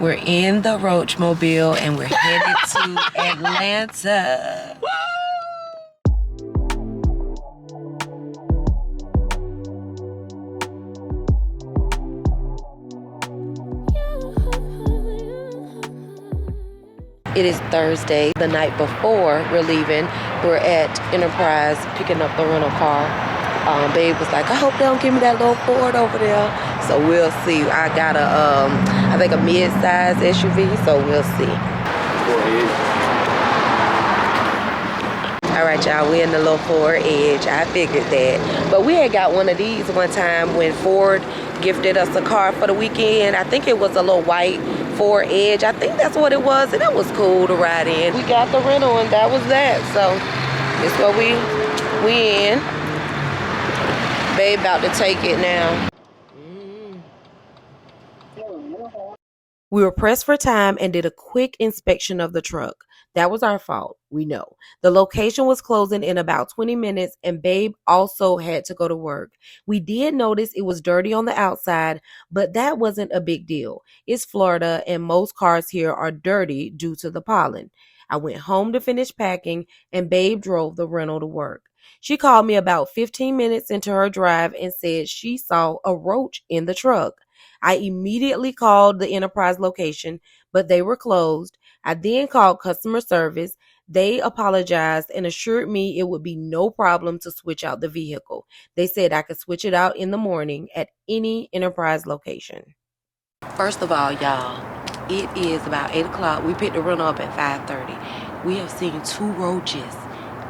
We're in the Roach Mobile and we're headed to Atlanta. It is Thursday, the night before we're leaving. We're at Enterprise picking up the rental car. Babe was like, I hope they don't give me that little Ford over there. So we'll see. I got I think a mid-size SUV, so we'll see. All right, y'all, we're in the little Ford Edge. I figured that. But we had got one of these one time when Ford gifted us a car for the weekend. I think it was a little white Ford Edge. I think that's what it was, and it was cool to ride in. We got the rental, and that was that. So it's what we in. Babe about to take it now. We were pressed for time and did a quick inspection of the truck. That was our fault, we know. The location was closing in about 20 minutes and Babe also had to go to work. We did notice it was dirty on the outside, but that wasn't a big deal. It's Florida and most cars here are dirty due to the pollen. I went home to finish packing and Babe drove the rental to work. She called me about 15 minutes into her drive and said she saw a roach in the truck. I immediately called the Enterprise location, but they were closed. I then called customer service. They apologized and assured me it would be no problem to switch out the vehicle. They said I could switch it out in the morning at any Enterprise location. First of all, y'all, it is about 8 o'clock. We picked the rental up at 5:30. We have seen 2 roaches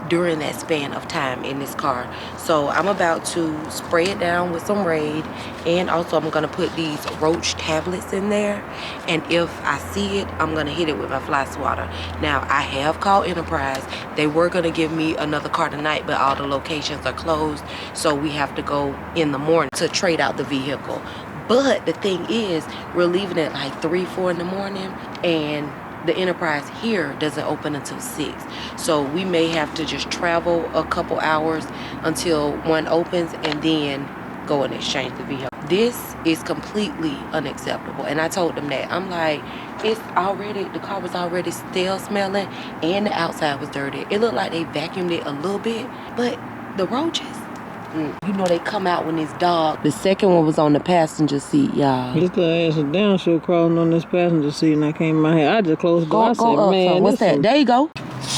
during that span of time in this car. So I'm about to spray it down with some Raid, and also I'm gonna put these roach tablets in there, and if I see it, I'm gonna hit it with my fly swatter. Now I have called Enterprise. They were gonna give me another car tonight, but all the locations are closed, so we have to go in the morning to trade out the vehicle. But the thing is, we're leaving at like 3, 4 in the morning, and the Enterprise here doesn't open until 6. So we may have to just travel a couple hours until one opens and then go and exchange the vehicle. This is completely unacceptable. And I told them that. I'm like, the car was already stale smelling and the outside was dirty. It looked like they vacuumed it a little bit, but the roaches, you know they come out when it's dark. The second one was on the passenger seat, y'all. This little ass is down, she was crawling on this passenger seat and I came in my head. I just closed the door. I said, man, what's that? There you go.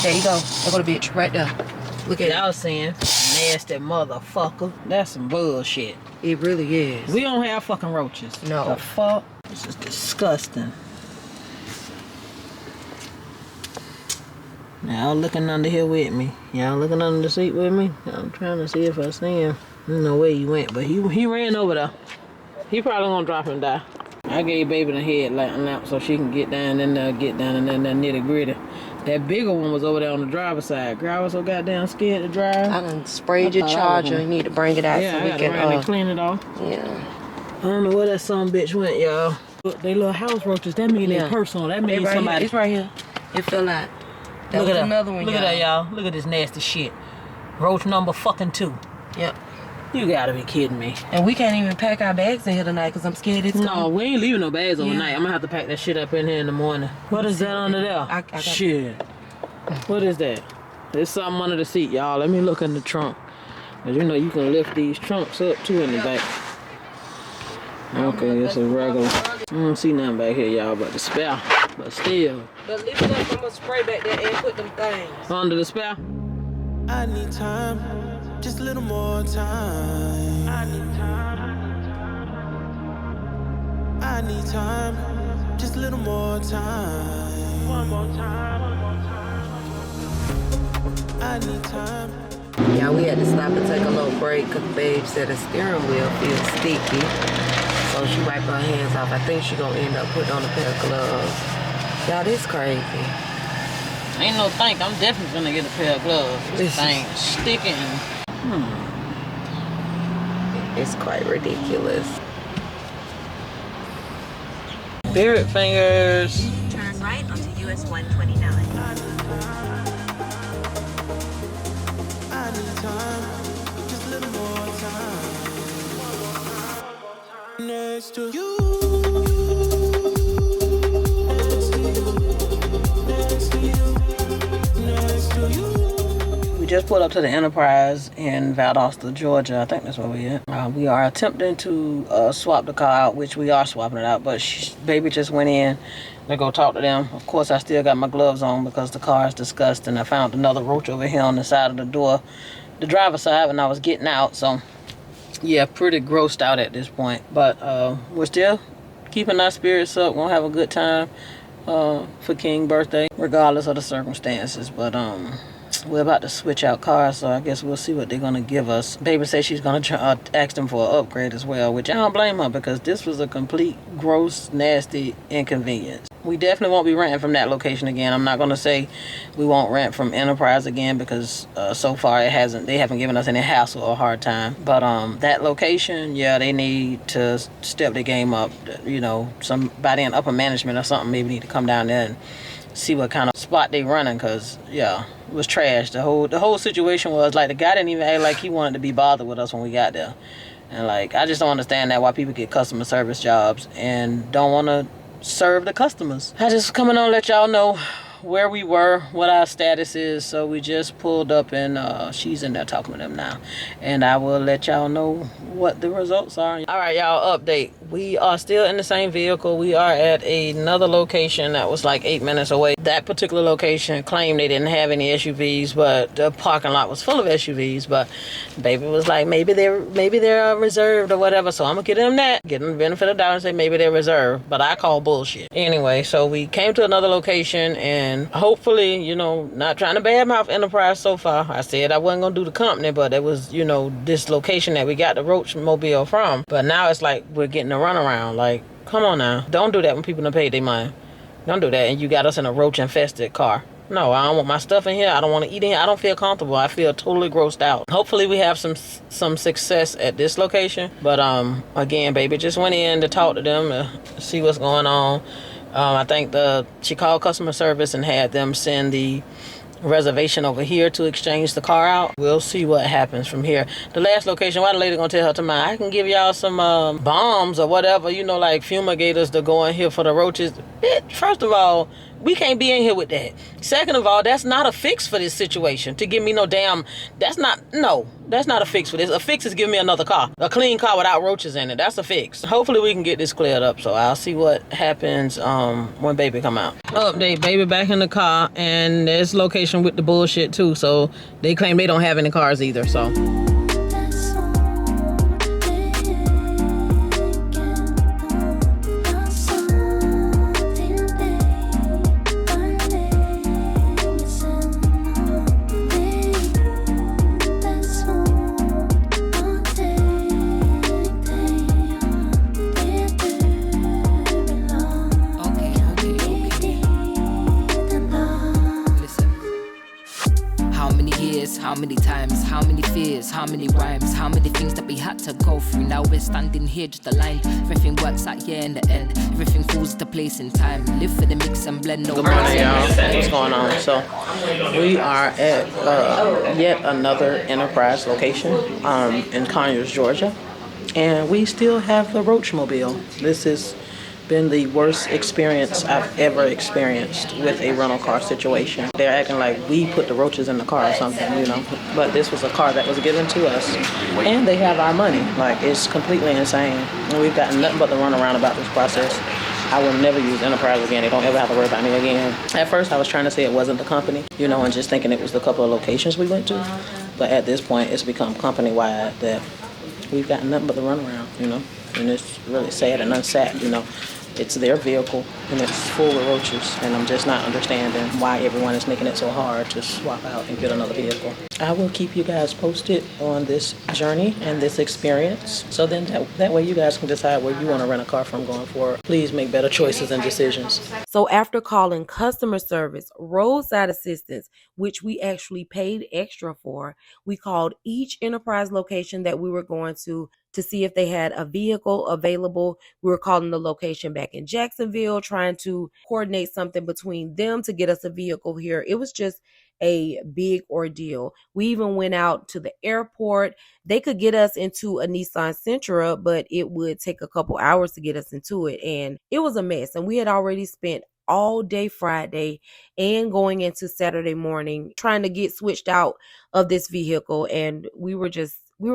There you go. There go the bitch right there. Look at it. Y'all saying, nasty motherfucker. That's some bullshit. It really is. We don't have fucking roaches. No. The fuck? This is disgusting. Y'all looking under here with me. Y'all looking under the seat with me. I'm trying to see if I see him. I don't know where he went, but he ran over there. He probably gonna drop and die. I gave baby the headlight lamp so she can get down in there, that nitty gritty. That bigger one was over there on the driver's side. Girl, I was so goddamn scared to drive. I done sprayed your charger. You need to bring it out so we can clean it off. Yeah. I don't know where that son bitch went, y'all. Look, they little house roaches. That mean they personal. That means somebody. It's right here. It fell out. Look at another one. Look at that, y'all. Look at this nasty shit. Roach number fucking 2. Yep. You gotta be kidding me. And we can't even pack our bags in here tonight because I'm scared it's No, we ain't leaving no bags overnight. I'm gonna have to pack that shit up in here in the morning. What is that under there? Shit. What is that? There's something under the seat, y'all. Let me look in the trunk. Cause you know you can lift these trunks up too in the back. Okay, it's a regular. I don't see nothing back here, y'all, but the spare. But still. But lift it up, I'm gonna spray back there and put them things. Under the spare? I need time, just a little more time. I need time. I need time, just a little more time. One more time. I need time. Yeah, we had to stop and take a little break because Babe said the steering wheel feels sticky. So she wiped her hands off. I think she gonna end up putting on a pair of gloves. Y'all, this crazy. Ain't no think. I'm definitely gonna get a pair of gloves. This thing sticking. It's quite ridiculous. Spirit fingers. Turn right onto US 129. I need time, just a little more time. Next to you. just pulled up to the Enterprise in Valdosta, Georgia. I think that's where we at. We are attempting to swap the car out, which we are swapping it out, but baby just went in to go talk to them. Of course, I still got my gloves on because the car is disgusting. I found another roach over here on the side of the door, the driver's side, when I was getting out. So, yeah, pretty grossed out at this point. But we're still keeping our spirits up. We'll have a good time for King's birthday, regardless of the circumstances. But we're about to switch out cars, so I guess we'll see what they're going to give us. Baby says she's going to ask them for an upgrade as well, which I don't blame her, because this was a complete gross, nasty inconvenience. We definitely won't be renting from that location again. I'm not going to say we won't rent from Enterprise again, because so far they haven't given us any hassle or hard time. But that location, yeah, they need to step the game up. You know, somebody in upper management or something maybe need to come down there and see what kind of spot they running, because yeah, it was trash. The whole situation was like, the guy didn't even act like he wanted to be bothered with us when we got there. And like, I just don't understand that, why people get customer service jobs and don't want to serve the customers. I just coming on to let y'all know where we were, what our status is. So we just pulled up, and she's in there talking to them now, and I will let y'all know what the results are. All right, y'all, update. We are still in the same vehicle. We are at another location that was like 8 minutes away. That particular location claimed they didn't have any SUVs, but the parking lot was full of SUVs. But baby was like, maybe they're reserved or whatever. So I'm gonna give them the benefit of the doubt and say maybe they're reserved. But I call bullshit. Anyway, so we came to another location, and hopefully, you know, not trying to badmouth Enterprise so far. I said I wasn't gonna do the company, but it was, you know, this location that we got the Roach Mobile from. But now it's like we're getting a runaround. Like, come on now. Don't do that when people don't pay their money. Don't do that. And you got us in a roach infested car. No, I don't want my stuff in here. I don't want to eat in here. I don't feel comfortable. I feel totally grossed out. Hopefully we have some success at this location. But again, baby just went in to talk to them to see what's going on. I think she called customer service and had them send the reservation over here to exchange the car out. We'll see what happens from here. The last location, why the lady gonna tell her tomorrow, I can give y'all some bombs or whatever, you know, like fumigators to go in here for the roaches. Bitch, first of all, we can't be in here with that. Second of all, that's not a fix for this situation. To give me that's not a fix for this. A fix is giving me another car. A clean car without roaches in it. That's a fix. Hopefully we can get this cleared up. So I'll see what happens when baby come out. Update, baby back in the car, and this location with the bullshit too. So they claim they don't have any cars either, so. How many times, how many fears, how many rhymes, how many things that we had to go through. Now we're standing here just aligned. Everything works out here in the end. Everything falls into place in time. Live for the mix and blend. No Good morning, y'all. What's going on? So we are at yet another Enterprise location in Conyers, Georgia, and we still have the Roach Mobile. This has been the worst experience I've ever experienced with a rental car situation. They're acting like we put the roaches in the car or something, you know. But this was a car that was given to us, and they have our money. Like, it's completely insane. And we've gotten nothing but the runaround about this process. I will never use Enterprise again. They don't ever have to worry about me again. At first, I was trying to say it wasn't the company, you know, and just thinking it was the couple of locations we went to. But at this point, it's become company-wide that we've gotten nothing but the runaround, you know. And it's really sad and unsad, you know. It's their vehicle, and it's full of roaches, and I'm just not understanding why everyone is making it so hard to swap out and get another vehicle. I will keep you guys posted on this journey and this experience, so then that way you guys can decide where you want to rent a car from going forward. Please make better choices and decisions. So after calling customer service, roadside assistance, which we actually paid extra for, we called each Enterprise location that we were going to see if they had a vehicle available. We were calling the location back in Jacksonville, trying to coordinate something between them to get us a vehicle here. It was just a big ordeal. We even went out to the airport. They could get us into a Nissan Sentra, but it would take a couple hours to get us into it. And it was a mess. And we had already spent all day Friday and going into Saturday morning trying to get switched out of this vehicle, and we were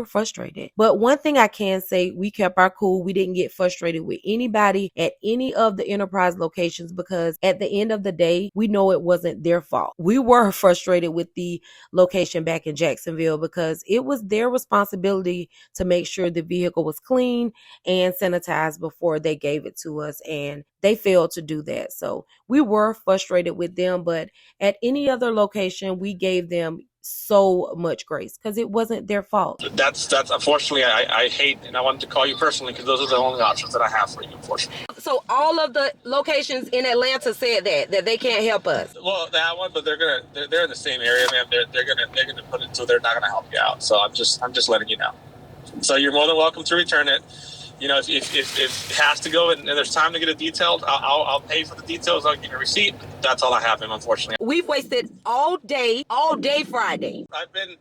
frustrated. But one thing I can say, we kept our cool. We didn't get frustrated with anybody at any of the Enterprise locations, because at the end of the day, we know it wasn't their fault. We were frustrated with the location back in Jacksonville because it was their responsibility to make sure the vehicle was clean and sanitized before they gave it to us, and they failed to do that. So we were frustrated with them, but at any other location, we gave them so much grace because it wasn't their fault. That's unfortunately, I hate, and I wanted to call you personally because those are the only options that I have for you, unfortunately. So all of the locations in Atlanta said that they can't help us. Well, that one, but they're in the same area, man. They're gonna put it so they're not gonna help you out. So I'm just letting you know. So you're more than welcome to return it. You know, if it has to go and there's time to get it detailed, I'll pay for the details. I'll give you a receipt. That's all I have, unfortunately. We've wasted all day Friday. I've been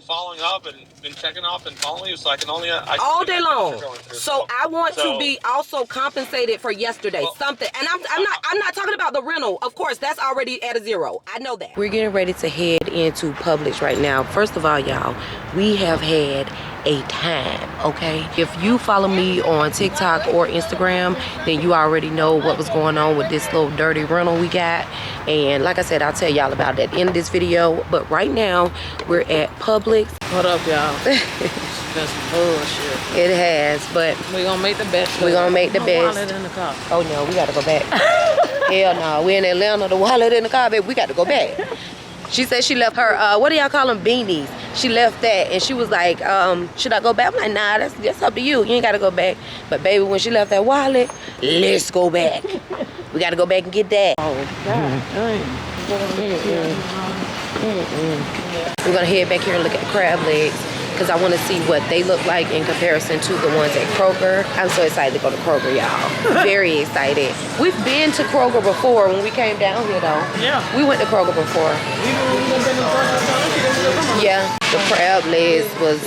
following up and been checking off and following you, so I can only all day long. So I want to be also compensated for yesterday, something. And I'm not talking about the rental. Of course, that's already at a zero. I know that. We're getting ready to head into Publix right now. First of all, y'all, we have had a time, okay? If you follow me on TikTok or Instagram, then you already know what was going on with this little dirty rental we got. And like I said, I'll tell y'all about that in this video. But right now, we're at Publix. What up, y'all? That's bullshit. It has, but we're gonna make the best. We're gonna make the best. Wallet in the car. Oh no, we gotta go back. Hell no, we're in Atlanta. The wallet in the car, baby. We got to go back. She said she left her, what do y'all call them, beanies? She left that, and she was like, should I go back? I'm like, nah, that's up to you. You ain't got to go back. But baby, when she left that wallet, let's go back. We got to go back and get that. Oh, God. We're going to head back here and look at crab legs, because I want to see what they look like in comparison to the ones at Kroger. I'm so excited to go to Kroger, y'all. Very excited. We've been to Kroger before when we came down here, though. Yeah. We went to Kroger before. Yeah. The crab legs was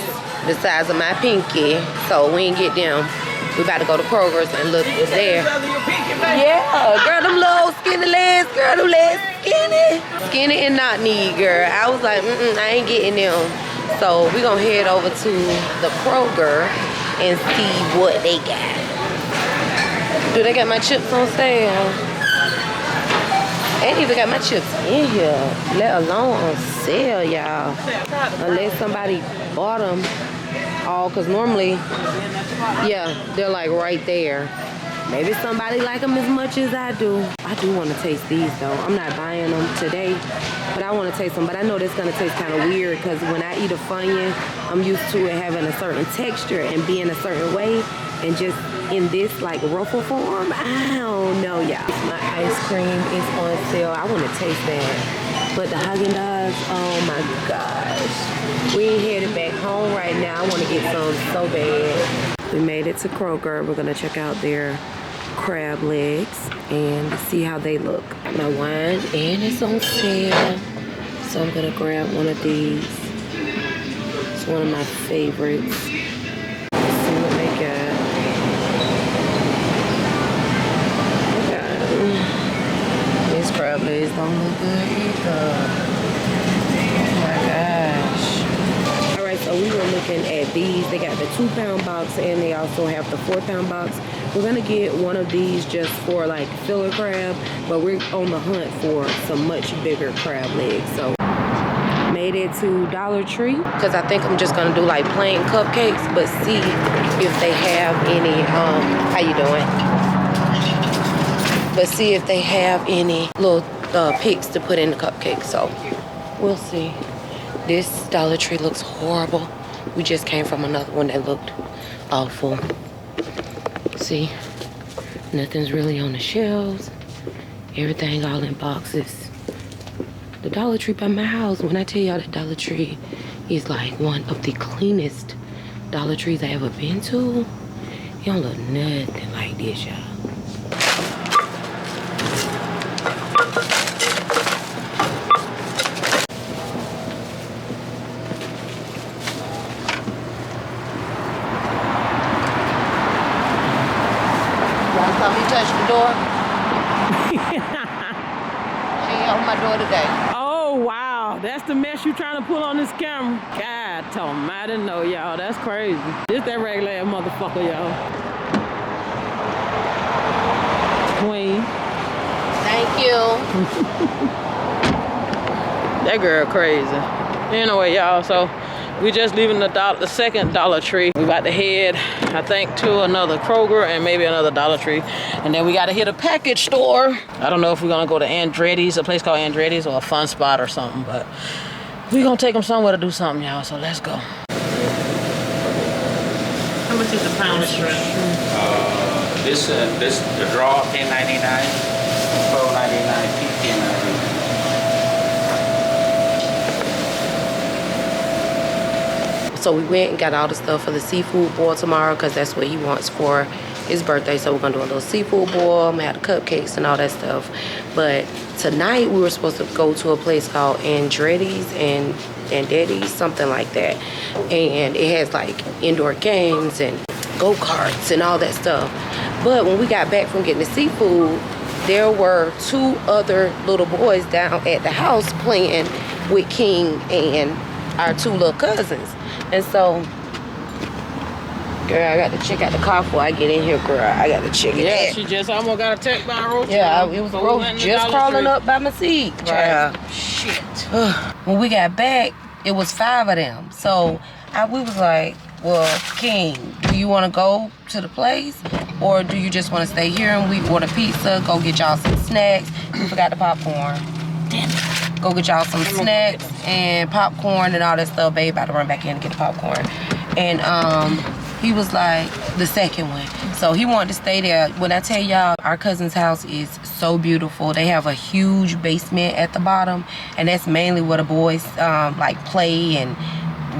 the size of my pinky, so we didn't get them. We about to go to Kroger's and look there. Yeah, girl, them little skinny legs, girl, them legs skinny. Skinny and not need, girl. I was like, I ain't getting them. So we're gonna head over to the Kroger and see what they got. Do they got my chips on sale? They ain't even got my chips in here, let alone on sale, y'all. Unless somebody bought them all, because normally, yeah, they're like right there. Maybe somebody like them as much as I do. I do want to taste these though. I'm not buying them today, but I want to taste them. But I know this gonna taste kind of weird because when I eat a Funyun, I'm used to it having a certain texture and being a certain way. And just in this like ruffle form, I don't know, y'all. My ice cream is on sale. I want to taste that. But the Haagen-Dazs, oh my gosh. We ain't headed back home right now. I want to get some so bad. We made it to Kroger. We're gonna check out their crab legs and see how they look. My wine, and it's on sale. So I'm gonna grab one of these. It's one of my favorites. Let's see what they got. These crab legs don't look good either. Oh my gosh. Alright, so we were looking at these. They got the 2-pound box and they also have the 4-pound box. We're gonna get one of these just for like filler crab, but we're on the hunt for some much bigger crab legs. So made it to Dollar Tree because I think I'm just gonna do like plain cupcakes, but see if they have any how you doing? But see if they have any little picks to put in the cupcakes. So we'll see. This Dollar Tree looks horrible. We just came from another one that looked awful. See, nothing's really on the shelves. Everything all in boxes. The Dollar Tree by my house, when I tell y'all that Dollar Tree is like one of the cleanest Dollar Trees I ever been to, it don't look nothing like this, y'all. You touch the door? for today. Oh, wow. That's the mess you trying to pull on this camera. God almighty, no, y'all. That's crazy. This that regular ass motherfucker, y'all. Queen. Thank you. That girl crazy. Anyway, y'all, so we just leaving the second Dollar Tree. We about to head, I think, to another Kroger and maybe another Dollar Tree. And then we got to hit a package store. I don't know if we're going to go to Andretti's, a place called Andretti's, or a Fun Spot or something, but we're going to take them somewhere to do something, y'all, so let's go. How much is a pound of shrimp? The draw $10.99, $12.99, $15.99. So we went and got all the stuff for the seafood boil tomorrow because that's what he wants for his birthday. So we're gonna do a little seafood boil. I'm gonna have the cupcakes and all that stuff. But tonight we were supposed to go to a place called Andretti's and Daddy's, something like that. And it has like indoor games and go-karts and all that stuff. But when we got back from getting the seafood, there were 2 other little boys down at the house playing with King and our 2 little cousins. And so, girl, I got to check out the car before I get in here, girl. I got to check it out. Yeah, she just almost got attacked by a roach. Yeah, it was a roach just crawling up by my seat. Right. Shit. When we got back, it was 5 of them. So we was like, well, King, do you want to go to the place? Or do you just want to stay here and we order pizza, go get y'all some snacks? We forgot the popcorn. Damn it. Go get y'all some snacks and popcorn and all that stuff. Babe about to run back in and get the popcorn. And he was like, the second one. So he wanted to stay there. When I tell y'all, our cousin's house is so beautiful. They have a huge basement at the bottom. And that's mainly where the boys like play and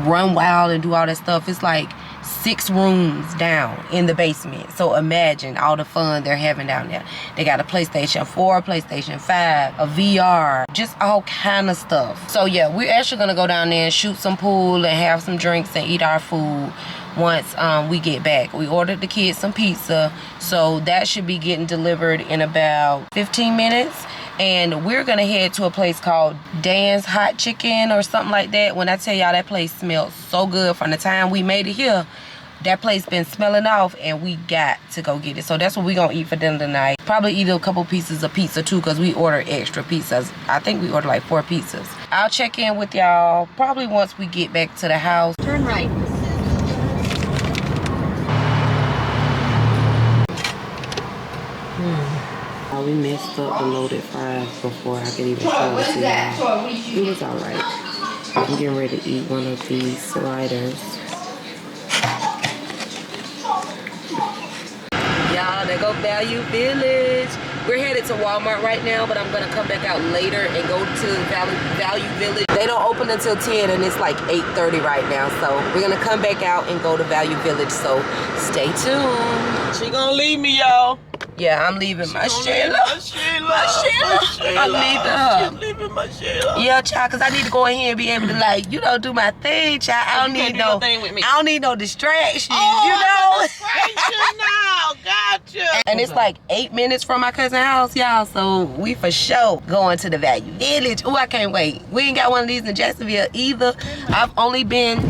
run wild and do all that stuff. It's like 6 rooms down in the basement. So imagine all the fun they're having down there. They got a PlayStation 4, PlayStation 5, a VR, just all kind of stuff. So yeah, we're actually gonna go down there and shoot some pool and have some drinks and eat our food once we get back. We ordered the kids some pizza, so that should be getting delivered in about 15 minutes. And we're gonna head to a place called Dan's Hot Chicken or something like that. When I tell y'all, that place smells so good. From the time we made it here, that place been smelling off, and we got to go get it. So that's what we gonna eat for dinner tonight. Probably eat a couple pieces of pizza too, because we ordered extra pizzas. I think we ordered like 4 pizzas. I'll check in with y'all probably once we get back to the house. Turn right. We messed up the loaded fries before I could even show it to y'all. It was alright. I'm getting ready to eat one of these sliders. Y'all, they go Value Village. We're headed to Walmart right now, but I'm gonna come back out later and go to Value Village. They don't open until 10 and it's like 8:30 right now. So we're gonna come back out and go to Value Village. So stay tuned. She gonna leave me, y'all. Yeah, I'm leaving my Sheila. I'm leaving her. She's leaving my Sheila. Yeah, child, because I need to go in here and be able to, like, you know, do my thing, child. I don't need no thing with me. I don't need no distractions, you know? Distraction now. Gotcha. And it's like 8 minutes from my cousin's house, y'all. So we for sure going to the Value Village. Oh, I can't wait. We ain't got one of these in Jacksonville either. I've only been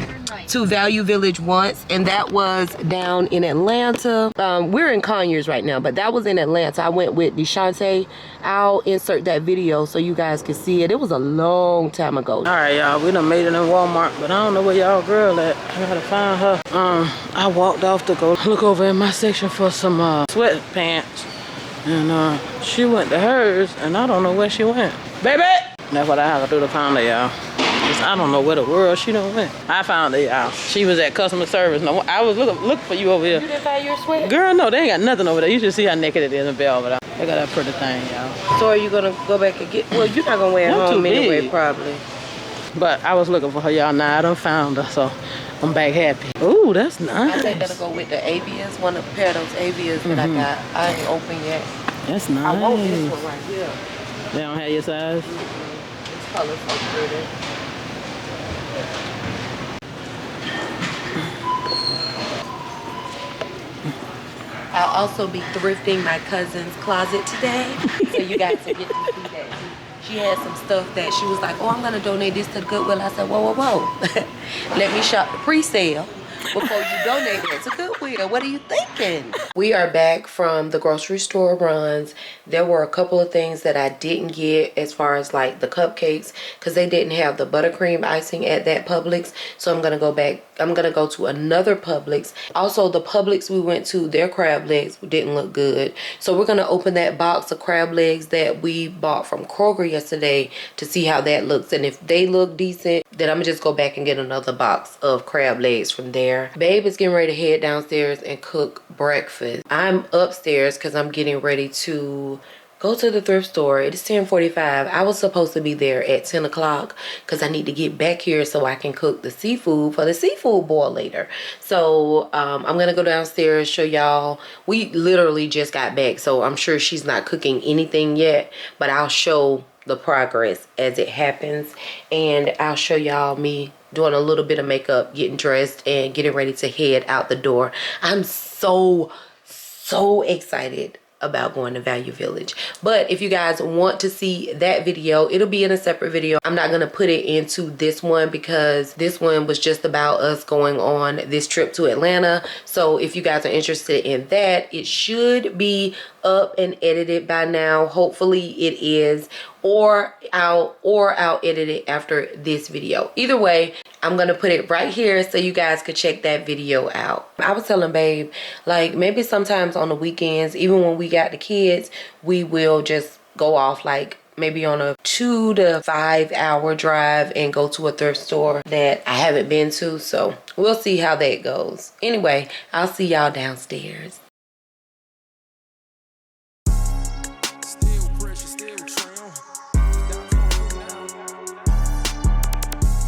to Value Village once, and that was down in Atlanta. We're in Conyers right now, but that was in Atlanta. I went with Deshante. I'll insert that video so you guys can see it. It was a long time ago. All right, y'all, we done made it in Walmart, but I don't know where y'all girl at. I gotta find her. I walked off to go look over in my section for some sweatpants, and she went to hers, and I don't know where she went. Baby! That's what I have to do to find her, y'all. I don't know where the world she done went. I found her, y'all. She was at customer service. No, I was looking for you over here. You didn't find your sweat? Girl, no, they ain't got nothing over there. You should see how naked it is in the bell over there. They got that pretty thing, y'all. So are you gonna go back and get? Well, you're not gonna wear it home anyway, probably. But I was looking for her, y'all. Now I done found her, so I'm back happy. Ooh, that's nice. I think that'll go with the Avias, one of the pair of those Avias that I got. I ain't open yet. That's nice. I want this one right here. They don't have your size? This color's so pretty. I'll also be thrifting my cousin's closet today, so you guys will get to see that. she had some stuff that she was like, oh, I'm gonna donate this to the Goodwill. I said, whoa, whoa, whoa. Let me shop the pre-sale before you donate it to Goodwill. What are you thinking? We are back from the grocery store runs. There were a couple of things that I didn't get as far as like the cupcakes because they didn't have the buttercream icing at that Publix. So I'm gonna go back. I'm gonna go to another Publix. Also, the Publix we went to, their crab legs didn't look good. So we're gonna open that box of crab legs that we bought from Kroger yesterday to see how that looks. And if they look decent, then I'm gonna just go back and get another box of crab legs from there. Babe is getting ready to head downstairs and cook breakfast. I'm upstairs because I'm getting ready to go to the thrift store. It is 10:45. I was supposed to be there at 10 o'clock because I need to get back here so I can cook the seafood for the seafood boil later. So I'm gonna go downstairs, show y'all. We literally just got back, so I'm sure she's not cooking anything yet, but I'll show the progress as it happens, and I'll show y'all me doing a little bit of makeup, getting dressed, and getting ready to head out the door. I'm so excited about going to Value Village. But if you guys want to see that video, it'll be in a separate video. I'm not gonna put it into this one because this one was just about us going on this trip to Atlanta. So if you guys are interested in that, it should be up and edited by now. Hopefully it is, or I'll edit it after this video. Either way, I'm gonna put it right here so you guys could check that video out. I was telling Babe, like maybe sometimes on the weekends, even when we got the kids, we will just go off like maybe on a 2 to 5 hour drive and go to a thrift store that I haven't been to. So we'll see how that goes. Anyway, I'll see y'all downstairs.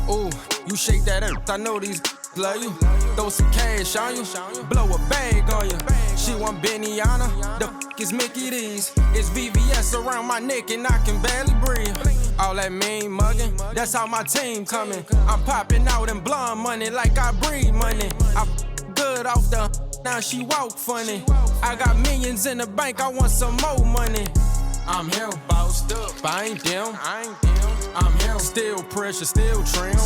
Ooh, you shake that up, I know these love you. Throw some cash on you, blow a bag on you. She want Benihana, the f is Mickey D's. It's VVS around my neck and I can barely breathe. All that mean mugging, that's how my team coming. I'm popping out in blonde money like I breed money. I good off the, now she walk funny. I got millions in the bank, I want some more money. I'm here, bossed up, I ain't them. I'm here, still pressure, still trim.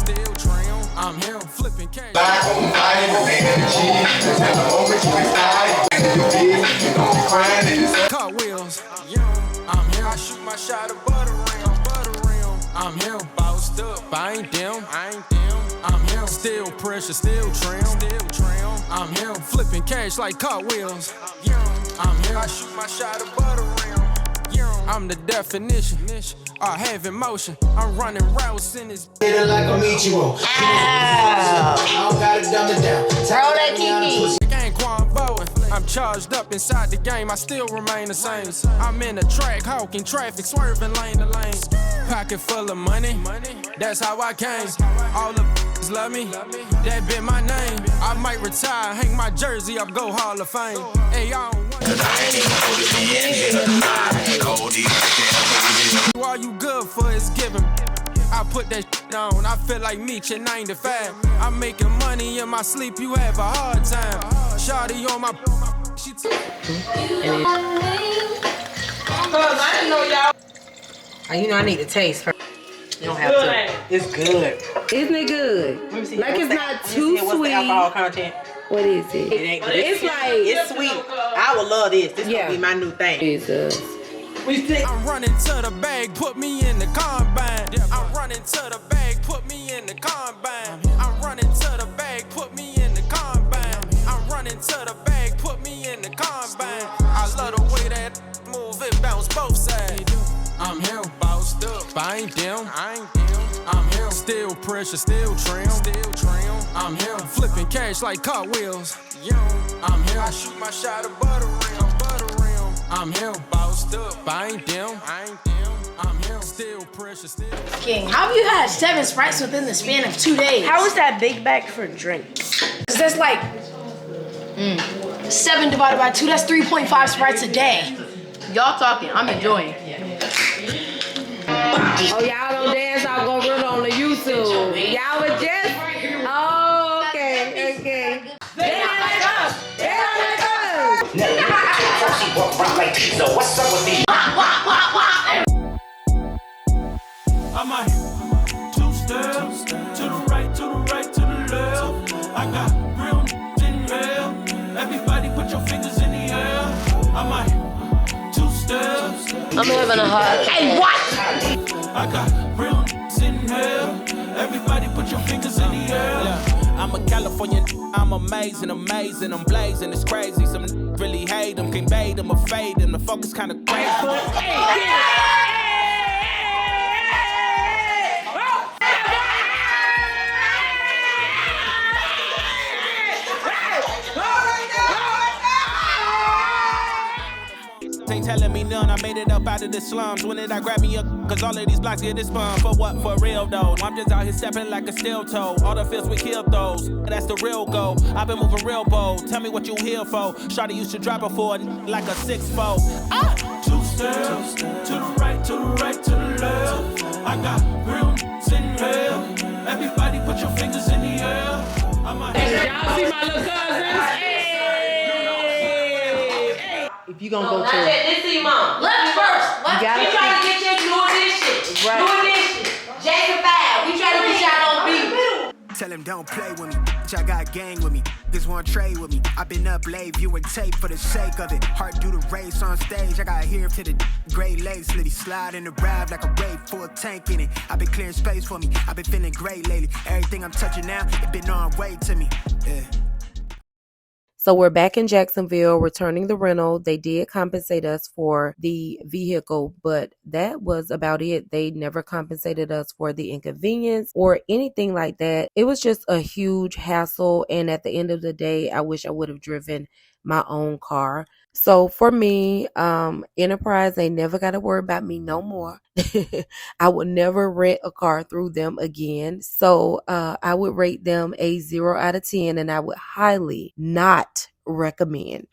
I'm here, flipping cash. Car wheels, I'm here, I shoot my shot of butter rim. I'm here, bossed up, I ain't them. I'm here, still pressure, still trim. I'm here, flipping cash like car wheels. I'm here, I shoot my shot of butter rim. I'm the definition, I have emotion. I'm running routes in this. Hit it like a Michiro. I don't gotta dumb it down. Throw that Kiki. Gang Quan Bowen. I'm charged up inside the game, I still remain the same. I'm in the track, hawking traffic, swerving lane to lane. Pocket full of money, that's how I came. All the love me, that been my name. I might retire, hang my jersey up, go Hall of Fame. Hey, y'all don't want all you good for is giving. I put that shit on, I feel like Meech in 95. I'm making money in my sleep, you have a hard time. Shawty on my she I didn't know y'all. You know I need to taste first. You don't have to. It's good. Isn't it good? Let me see. Like it's not too What's the sweet. alcohol content? What is it? It ain't. It's like It's sweet. I would love this. This gonna be my new thing. Jesus. I'm running to the bag, put me in the combine. I'm running to the bag, put me in the combine. I'm running to the bag, put me in the combine. I'm running to the bag, put me in the combine. I love the way that move, it bounce both sides. I'm here, bossed up, I ain't them. I'm here, still pressure, still trim. I'm here, flipping cash like car wheels. I'm here, I shoot my shot of butter rim. I'm here, bossed up, I ain't them. I'm here, still pressure, still. King, how have you had 7 Sprites within the span of 2 days? How is that big bag for drinks? Cause that's like 7 divided by 2, that's 3.5 Sprites a day. Y'all talking, I'm enjoying. Oh, y'all don't dance, I'll go run on the YouTube. Y'all was just, oh, okay. They don't let us. She walk around like so what's up with these? having a hard time. Hey, what? I got real in here. Everybody put your fingers in the air. Yeah, I'm a Californian, I'm amazing, I'm blazing, it's crazy. Some really hate them, can't bait them or fade them. The focus kinda crazy. Ain't telling me none, I made it up out of the slums. When did I grab me up? Cause all of these blocks get this spun. For what? For real though. I'm just out here stepping like a steel toe. All the fields we killed those. That's the real goal. I've been moving real bold. Tell me what you here for. Shawty used to drop it for like a 6-4. Ah! 2 steps to the right, to the right, to the left. I got real in here. Everybody put your fingers in the air. Y'all see my little cousins? If you gonna go to This is your mom. Left first. You gotta we trying to get you doing this shit. Right. Doing this shit. Jason 5. We trying to get y'all on beat. Tell him don't play with me. I got gang with me. Just want to trade with me. I've been up late viewing tape for the sake of it. Heart do the race on stage. I got here to the Great Lakes. Let it slide in the ride like a raid, full tank in it. I've been clearing space for me. I've been feeling great lately. Everything I'm touching now, it been on way to me. Yeah. So we're back in Jacksonville, returning the rental. They did compensate us for the vehicle, but that was about it. They never compensated us for the inconvenience or anything like that. It was just a huge hassle. And at the end of the day, I wish I would have driven my own car. So for me, Enterprise ain't never got to worry about me no more. I would never rent a car through them again. So I would rate them a 0 out of 10, and I would highly not recommend.